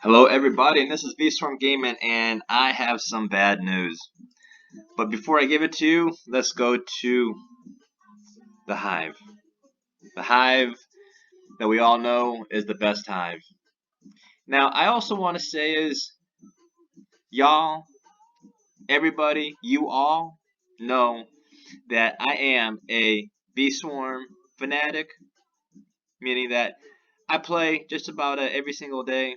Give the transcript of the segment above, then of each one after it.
Hello, everybody, and this is Beeswarm Gaming, and I have some bad news. But before I give it to you, let's go to the hive. The hive that we all know is the best hive. Now, I also want to say is, y'all, everybody, you all know that I am a Beeswarm fanatic, meaning that I play just about every single day.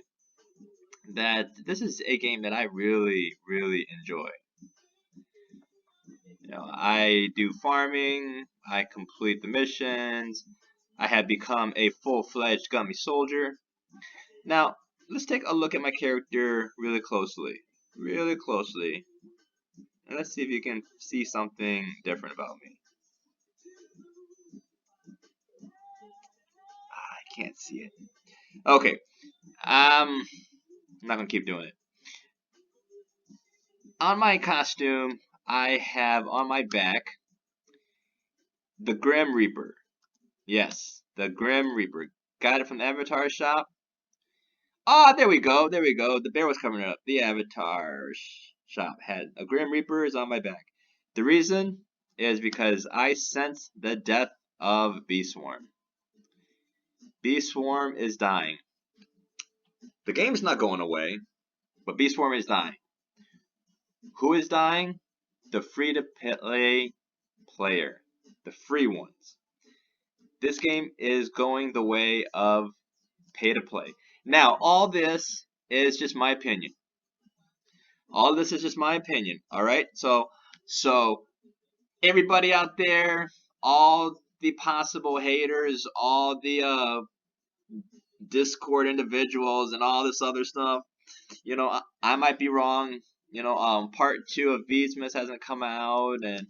That this is a game that I really, really enjoy. I do farming, I complete the missions, I have become a full-fledged gummy soldier. Now, let's take a look at my character really closely. Really closely. And let's see if you can see something different about me. I can't see it. Okay. I'm not gonna keep doing it. On my costume, I have on my back the Grim Reaper. Yes, the Grim Reaper. Got it from the Avatar shop. Ah, there we go. There we go. The bear was coming up. The Avatar shop had a Grim Reaper is on my back. The reason is because I sense the death of Beeswarm. Beeswarm is dying. The game's not going away, but Beeswarm is dying. Who is dying? The free-to-play player. The free ones. This game is going the way of pay-to-play. Now, all this is just my opinion. All this is just my opinion. All right. So everybody out there, all the possible haters, all the Discord individuals, and all this other stuff. I might be wrong. Part two of Beastmas hasn't come out, and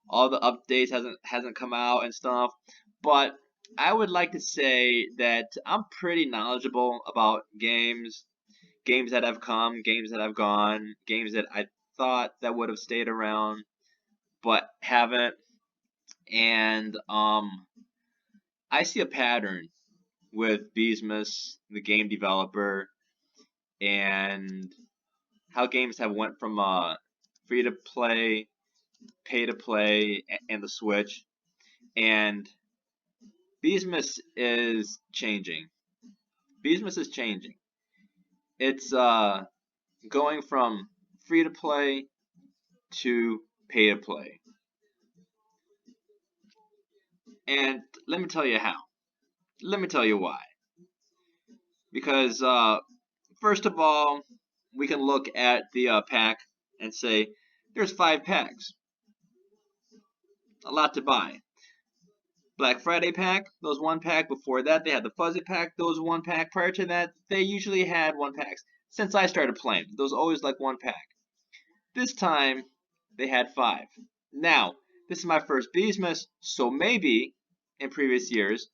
all the updates hasn't come out and stuff. But I would like to say that I'm pretty knowledgeable about games that have come, games that have gone, games that I thought that would have stayed around but haven't. And I see a pattern with Beesmas, the game developer, and how games have went from free to play, pay to play, and the Switch. And Beesmas is changing. Beesmas is changing. It's going from free to play to pay to play. And let me tell you how. Let me tell you why. Because first of all, we can look at the pack and say there's 5 packs. A lot to buy. Black Friday pack, there was 1 pack. Before that, they had the Fuzzy pack, there was 1 pack. Prior to that, they usually had 1 packs. Since I started playing, there was always like 1 pack. This time, they had 5. Now, this is my first Beesmas, so maybe in previous years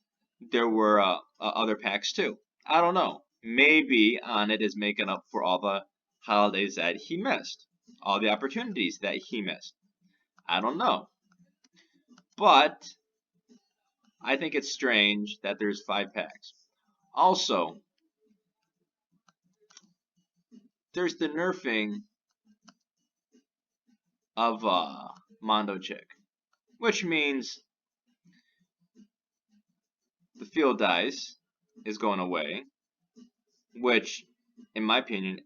there were other packs too. I don't know. Maybe Onit is making up for all the holidays that he missed, all the opportunities that he missed. I don't know. But I think it's strange that there's 5 packs. Also, there's the nerfing of Mondo Chick, which means the field dice is going away, which, in my opinion,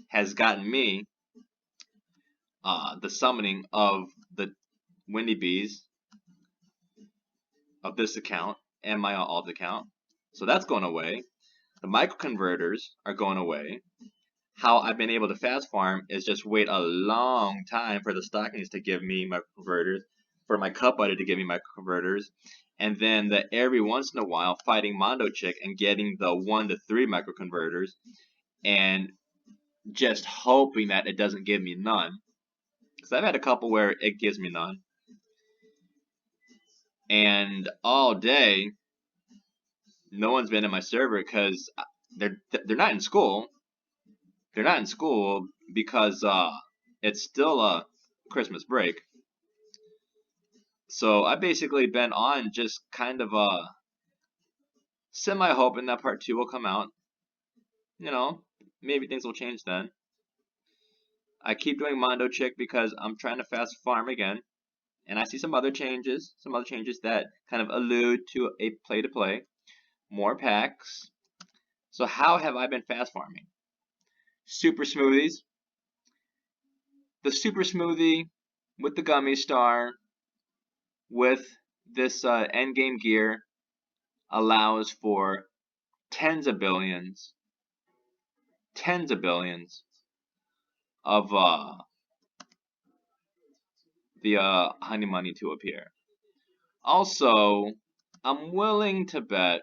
has gotten me the summoning of the Windy Bees of this account and my alt account. So that's going away. The microconverters are going away. How I've been able to fast farm is just wait a long time for the stockings to give me microconverters, for my cup buddy to give me microconverters, and then every once in a while fighting Mondo Chick and getting the 1 to 3 microconverters, and just hoping that it doesn't give me none. Because I've had a couple where it gives me none. And all day, no one's been in my server because they're not in school. They're not in school because it's still Christmas break. So I've basically been on just kind of semi hoping that part 2 will come out. you know, maybe things will change then. I keep doing Mondo Chick because I'm trying to fast farm again, and I see some other changes that kind of allude to a play-to-play, more packs. So how have I been fast farming? Super smoothies. The super smoothie with the gummy star with this endgame gear allows for tens of billions of the honey money to appear. Also, I'm willing to bet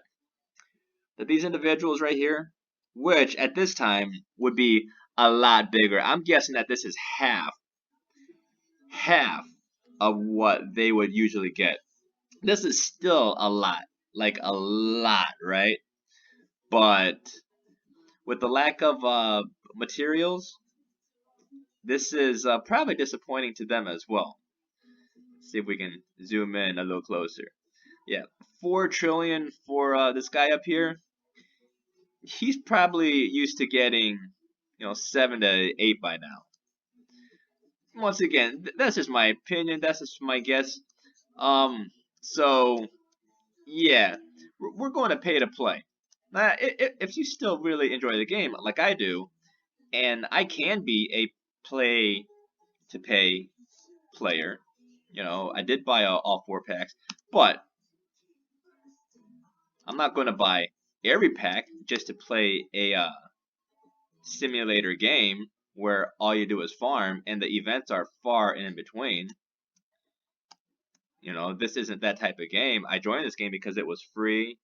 that these individuals right here, which at this time would be a lot bigger, I'm guessing that this is half of what they would usually get. This is still a lot, like a lot, right? But with the lack of materials, this is probably disappointing to them as well. Let's see if we can zoom in a little closer. Yeah, 4 trillion for this guy up here. He's probably used to getting, 7 to 8 by now. Once again, that's just my opinion. That's just my guess. So yeah, we're going to pay to play. Now, if you still really enjoy the game like I do, and I can be a play to pay player, I did buy all 4 packs, but I'm not going to buy every pack just to play a simulator game where all you do is farm and the events are far in between. This isn't that type of game. I joined this game because it was free,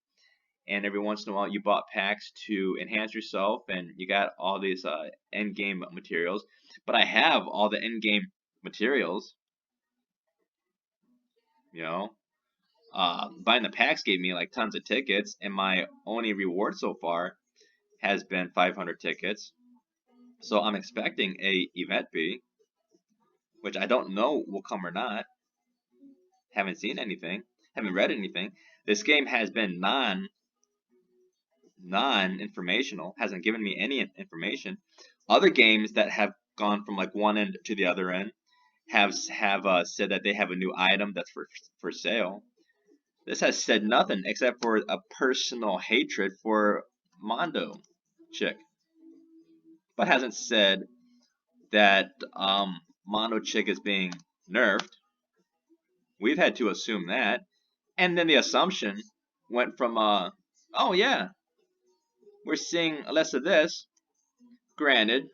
and every once in a while you bought packs to enhance yourself, and you got all these end game materials. But I have all the end game materials. Buying the packs gave me like tons of tickets, and my only reward so far has been 500 tickets. So I'm expecting a event B, which I don't know will come or not. Haven't seen anything. Haven't read anything. This game has been non-informational. Hasn't given me any information. Other games that have gone from like one end to the other end have said that they have a new item that's for sale. This has said nothing except for a personal hatred for Mondo Chick, but hasn't said that Mondo Chick is being nerfed. We've had to assume that, and then the assumption went from oh yeah, we're seeing less of this. Granted,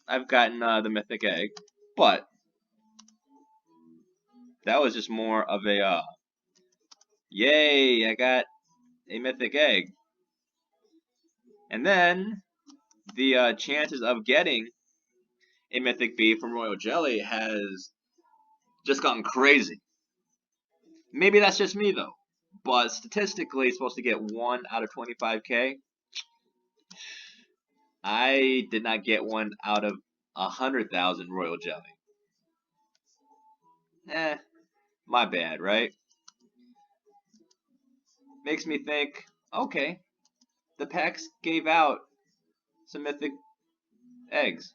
I've gotten the mythic egg, but that was just more of a yay, I got a mythic egg. And then the chances of getting a mythic B from Royal Jelly has just gotten crazy. Maybe that's just me though, but statistically it's supposed to get 1 out of 25k. I did not get 1 out of 100,000 Royal Jelly. My bad, right? Makes me think, okay, the packs gave out some mythic eggs.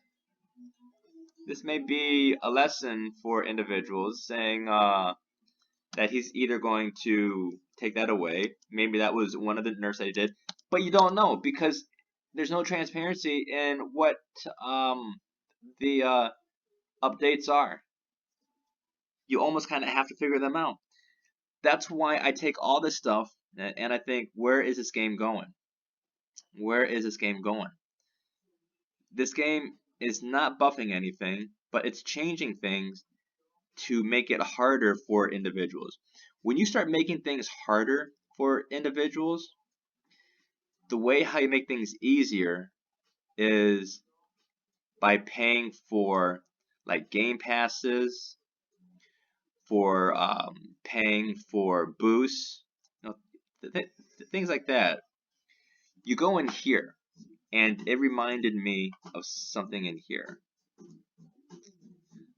This may be a lesson for individuals saying that he's either going to take that away. Maybe that was one of the nerfs that he did, but you don't know because there's no transparency in what the updates are. You almost kind of have to figure them out. That's why I take all this stuff and I think, where is this game going? Where is this game going? This game is not buffing anything, but it's changing things to make it harder for individuals. When you start making things harder for individuals, the way how you make things easier is by paying for like game passes, for paying for boosts, things like that. You go in here, and it reminded me of something in here.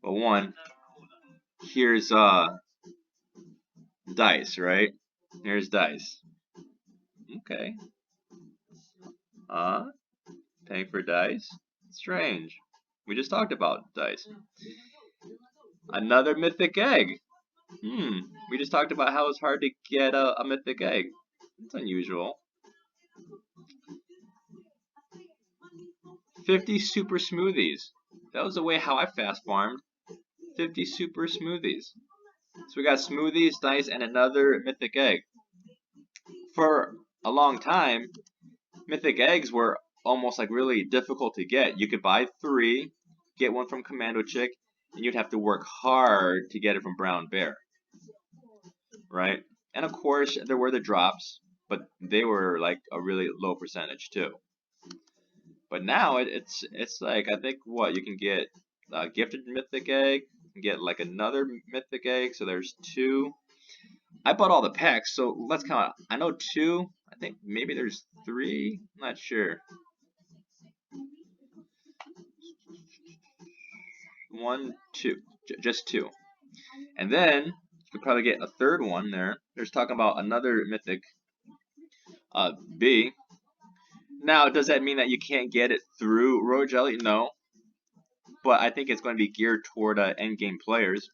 Well, one, here's dice, right? Here's dice. Okay. Paying for dice? Strange. We just talked about dice. Another mythic egg. We just talked about how it's hard to get a mythic egg. It's unusual. 50 super smoothies. That was the way how I fast farmed. 50 super smoothies. So we got smoothies, dice, and another mythic egg. For a long time, mythic eggs were almost like really difficult to get. You could buy 3, get one from Commando Chick, and you'd have to work hard to get it from Brown Bear. Right? And of course, there were the drops, but they were like a really low percentage too. But now it's like, I think what you can get a gifted mythic egg, get like another mythic egg. So there's 2. I bought all the packs, so let's count. I know 2. I think maybe there's 3. I'm not sure. 1, 2, just 2. And then you could probably get a third one there. There's talking about another mythic B. Now, does that mean that you can't get it through Royal Jelly? No. But I think it's going to be geared toward endgame players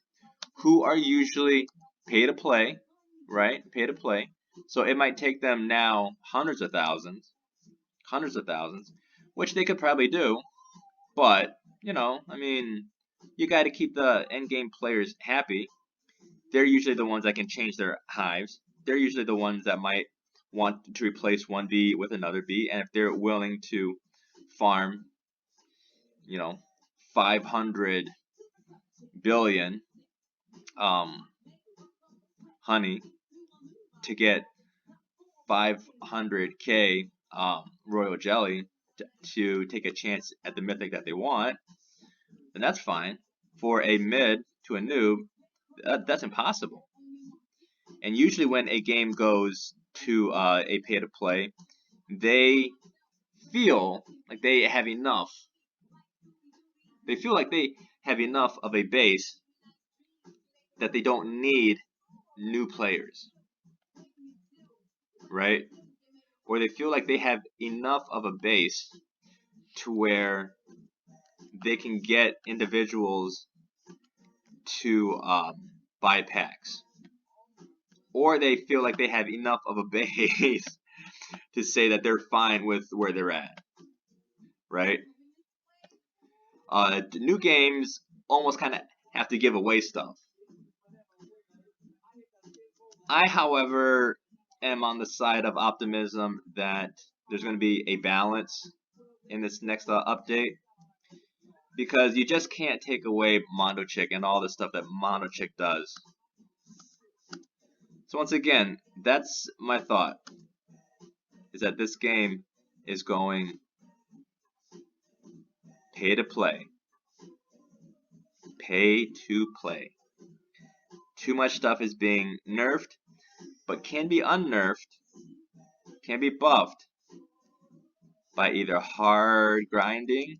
who are usually pay to play, right? Pay to play. So it might take them now hundreds of thousands, which they could probably do. But, you know, I mean, you got to keep the endgame players happy. They're usually the ones that can change their hives. They're usually the ones that might want to replace one bee with another bee, and if they're willing to farm, you know, 500 billion honey to get 500k royal jelly to take a chance at the mythic that they want, then that's fine. For a mid to a noob, that's impossible. And usually when a game goes to a pay to play, they feel like they have enough. They feel like they have enough of a base that they don't need new players, right? Or they feel like they have enough of a base to where they can get individuals to buy packs. Or they feel like they have enough of a base to say that they're fine with where they're at, right? New games almost kind of have to give away stuff. I, however, am on the side of optimism that there's going to be a balance in this next update, because you just can't take away Mondo Chick and all the stuff that Mondo Chick does. So once again, that's my thought, is that this game is going pay to play. Pay to play. Too much stuff is being nerfed, but can be unnerfed, can be buffed by either hard grinding,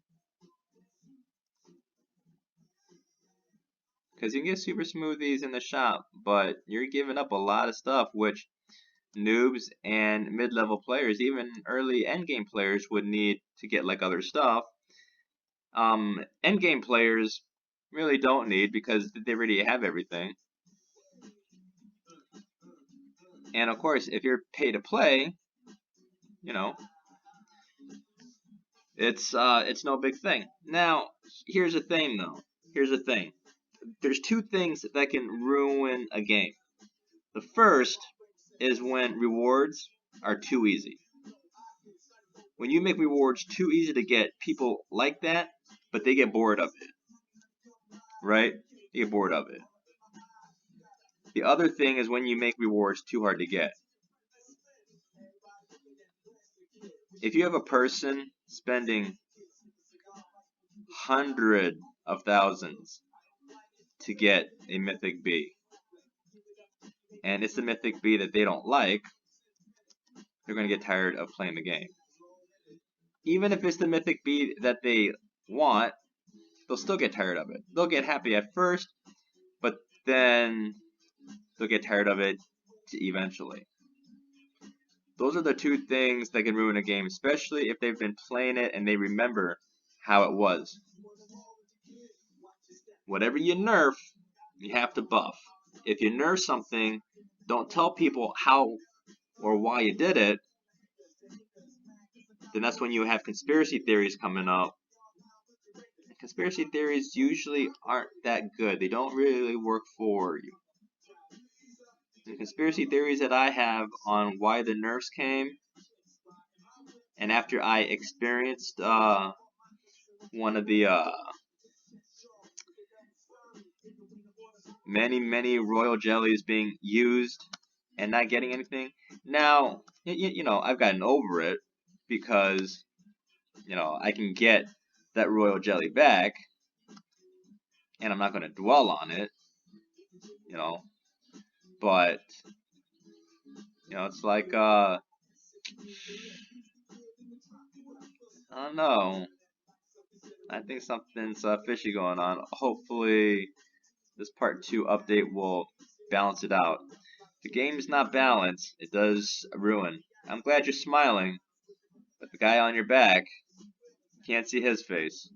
because you can get super smoothies in the shop, but you're giving up a lot of stuff which noobs and mid-level players, even early endgame players, would need to get like other stuff. Endgame players really don't need, because they already have everything. And of course, if you're pay to play, you know, it's no big thing. Now, here's the thing though. Here's the thing. There's 2 things that can ruin a game. The first is when rewards are too easy. When you make rewards too easy to get, people like that, but they get bored of it. Right? They get bored of it. The other thing is when you make rewards too hard to get. If you have a person spending hundreds of thousands to get a mythic bee, and it's the mythic bee that they don't like, they're going to get tired of playing the game. Even if it's the mythic bee that they want, they'll still get tired of it. They'll get happy at first, but then they'll get tired of it eventually. Those are the two things that can ruin a game, especially if they've been playing it and they remember how it was. Whatever you nerf, you have to buff. If you nerf something, don't tell people how or why you did it, then that's when you have conspiracy theories coming up. Conspiracy theories usually aren't that good. They don't really work for you. The conspiracy theories that I have on why the nerfs came, and after I experienced one of the many royal jellies being used and not getting anything. Now, I've gotten over it because, I can get that royal jelly back and I'm not going to dwell on it, but, it's like, I don't know. I think something's fishy going on. Hopefully, this part 2 update will balance it out. If the game's not balanced, it does ruin. I'm glad you're smiling, but the guy on your back, can't see his face.